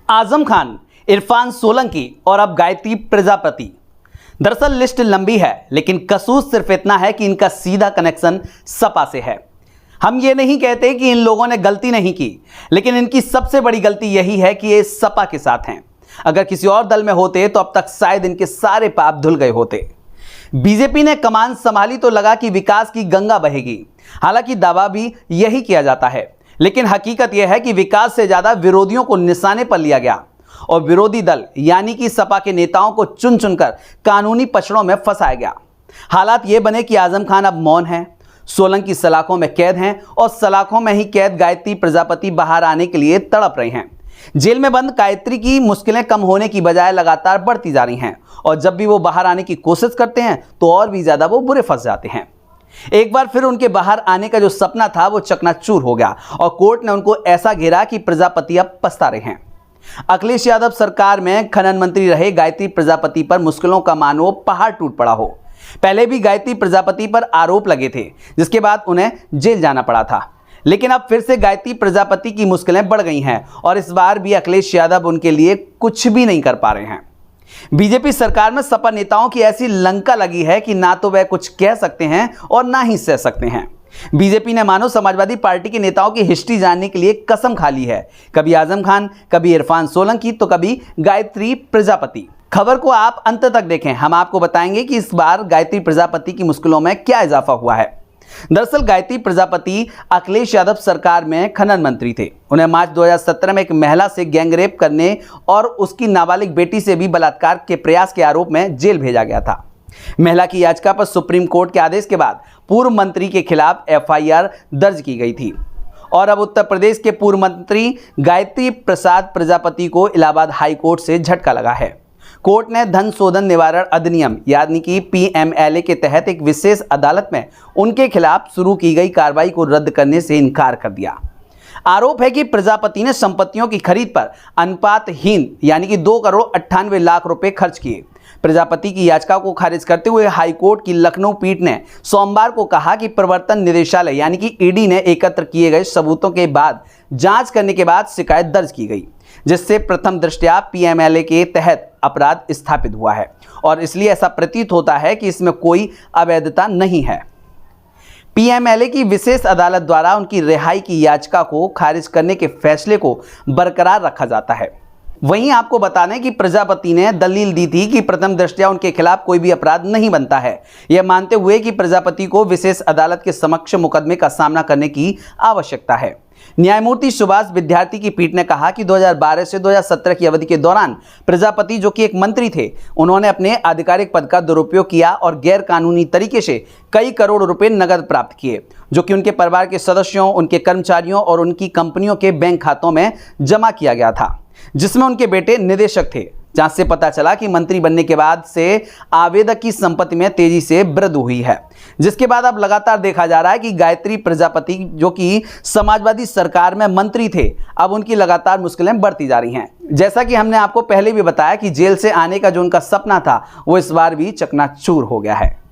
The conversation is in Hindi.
आजम खान, इरफान सोलंकी और अब गायत्री प्रजापति। दरअसल लिस्ट लंबी है, लेकिन कसूर सिर्फ इतना है कि इनका सीधा कनेक्शन सपा से है। हम ये नहीं कहते कि इन लोगों ने गलती नहीं की, लेकिन इनकी सबसे बड़ी गलती यही है कि ये सपा के साथ हैं। अगर किसी और दल में होते तो अब तक शायद इनके सारे पाप धुल गए होते। बीजेपी ने कमान संभाली तो लगा कि विकास की गंगा बहेगी। हालांकि दावा भी यही किया जाता है, लेकिन हकीकत यह है कि विकास से ज्यादा विरोधियों को निशाने पर लिया गया और विरोधी दल यानी कि सपा के नेताओं को चुन चुनकर कानूनी पचड़ों में फंसाया गया। हालात ये बने कि आजम खान अब मौन है, सोलंकी सलाखों में कैद हैं और सलाखों में ही कैद गायत्री प्रजापति बाहर आने के लिए तड़प रहे हैं। जेल में बंद गायत्री की मुश्किलें कम होने की बजाय लगातार बढ़ती जा रही हैं और जब भी वो बाहर आने की कोशिश करते हैं तो और भी ज्यादा वो बुरे फंस जाते हैं। एक बार फिर उनके बाहर आने का जो सपना था वो चकनाचूर हो गया और कोर्ट ने उनको ऐसा घेरा कि प्रजापति अब पछता रहे हैं। अखिलेश यादव सरकार में खनन मंत्री रहे गायत्री प्रजापति पर मुश्किलों का मानो पहाड़ टूट पड़ा हो। पहले भी गायत्री प्रजापति पर आरोप लगे थे, जिसके बाद उन्हें जेल जाना पड़ा था, लेकिन अब फिर से गायत्री प्रजापति की मुश्किलें बढ़ गई हैं और इस बार भी अखिलेश यादव उनके लिए कुछ भी नहीं कर पा रहे हैं। बीजेपी सरकार में सपा नेताओं की ऐसी लंका लगी है कि ना तो वह कुछ कह सकते हैं और ना ही सह सकते हैं। बीजेपी ने मानो समाजवादी पार्टी के नेताओं की हिस्ट्री जानने के लिए कसम खा ली है, कभी आजम खान, कभी इरफान सोलंकी तो कभी गायत्री प्रजापति। खबर को आप अंत तक देखें, हम आपको बताएंगे कि इस बार गायत्री प्रजापति की मुश्किलों में क्या इजाफा हुआ है। दरअसल गायत्री प्रजापति अखिलेश यादव सरकार में खनन मंत्री थे। उन्हें मार्च 2017 में एक महिला से गैंगरेप करने और उसकी नाबालिग बेटी से भी बलात्कार के प्रयास के आरोप में जेल भेजा गया था। महिला की याचिका पर सुप्रीम कोर्ट के आदेश के बाद पूर्व मंत्री के खिलाफ एफआईआर दर्ज की गई थी और अब उत्तर प्रदेश के पूर्व मंत्री गायत्री प्रसाद प्रजापति को इलाहाबाद हाई कोर्ट से झटका लगा है। कोर्ट ने धन शोधन निवारण अधिनियम यानी कि पीएमएलए के तहत एक विशेष अदालत में उनके खिलाफ शुरू की गई कार्रवाई को रद्द करने से इनकार कर दिया। आरोप है कि प्रजापति ने संपत्तियों की खरीद पर अनुपातहीन यानी कि 2,98,00,000 रुपए खर्च किए। प्रजापति की याचिका को खारिज करते हुए हाईकोर्ट की लखनऊ पीठ ने सोमवार को कहा कि प्रवर्तन निदेशालय यानी कि ईडी ने एकत्र किए गए सबूतों के बाद जांच करने के बाद शिकायत दर्ज की गई, जिससे प्रथम दृष्टया पीएमएलए के तहत अपराध स्थापित हुआ है और इसलिए ऐसा प्रतीत होता है कि इसमें कोई अवैधता नहीं है। पीएमएलए की विशेष अदालत द्वारा उनकी रिहाई की याचिका को खारिज करने के फैसले को बरकरार रखा जाता है। वहीं आपको बता दें कि प्रजापति ने दलील दी थी कि प्रथम दृष्टया उनके खिलाफ कोई भी अपराध नहीं बनता है, यह मानते हुए कि प्रजापति को विशेष अदालत के समक्ष मुकदमे का सामना करने की आवश्यकता है। न्यायमूर्ति सुभाष विद्यार्थी की पीठ ने कहा कि 2012 से 2017 की अवधि के दौरान प्रजापति, जो कि एक मंत्री थे, उन्होंने अपने आधिकारिक पद का दुरुपयोग किया और गैर कानूनी तरीके से कई करोड़ रुपए नकद प्राप्त किए, जो कि उनके परिवार के सदस्यों, उनके कर्मचारियों और उनकी कंपनियों के बैंक खातों में जमा किया गया था, जिसमें उनके बेटे निदेशक थे। जांच से पता चला कि मंत्री बनने के बाद से आवेदक की संपत्ति में तेजी से वृद्धि हुई है, जिसके बाद अब लगातार देखा जा रहा है कि गायत्री प्रजापति, जो कि समाजवादी सरकार में मंत्री थे, अब उनकी लगातार मुश्किलें बढ़ती जा रही हैं। जैसा कि हमने आपको पहले भी बताया कि जेल से आने का जो उनका सपना था वो इस बार भी चकनाचूर हो गया है।